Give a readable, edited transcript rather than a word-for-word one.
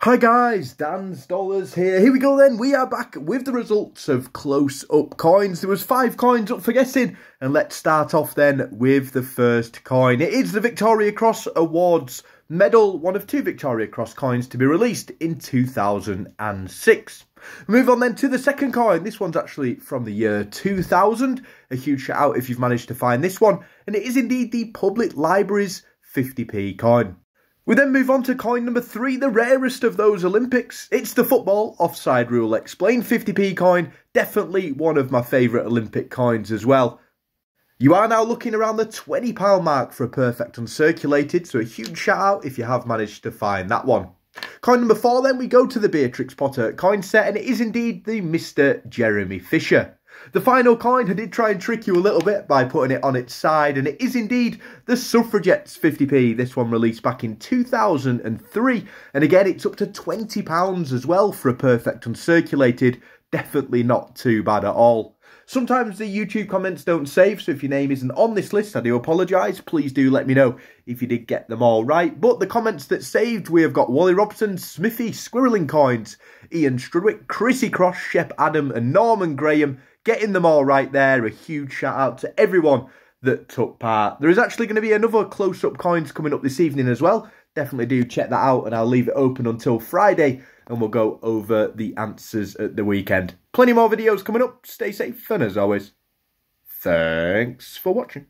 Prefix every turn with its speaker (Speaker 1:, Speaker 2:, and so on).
Speaker 1: Hi guys, Dan's Dollars here. Here we go then. We are back with the results of close-up coins. There was 5 coins up for guessing. And let's start off then with the first coin. It is the Victoria Cross Awards medal, one of 2 Victoria Cross coins to be released in 2006. Move on then to the second coin. This one's actually from the year 2000. A huge shout out if you've managed to find this one. And it is indeed the Public Library's 50p coin. We then move on to coin number 3, the rarest of those Olympics. It's the Football Offside Rule Explained 50p coin, definitely one of my favourite Olympic coins as well. You are now looking around the £20 mark for a perfect uncirculated, so a huge shout out if you have managed to find that one. Coin number 4 then, we go to the Beatrix Potter coin set, and it is indeed the Mr. Jeremy Fisher. The final coin, I did try and trick you a little bit by putting it on its side, and it is indeed the Suffragettes 50p. This one released back in 2003, and again it's up to £20 as well for a perfect uncirculated. Definitely not too bad at all. Sometimes the YouTube comments don't save, so if your name isn't on this list, I do apologise. Please do let me know if you did get them all right. But the comments that saved, we have got Wally Robson, Smithy, Squirreling Coins, Ian Strudwick, Chrissy Cross, Shep Adam and Norman Graham. Getting them all right there. A huge shout out to everyone that took part. There is actually going to be another close-up coins coming up this evening as well. Definitely do check that out, and I'll leave it open until Friday, and we'll go over the answers at the weekend. Plenty more videos coming up. Stay safe, and as always, thanks for watching.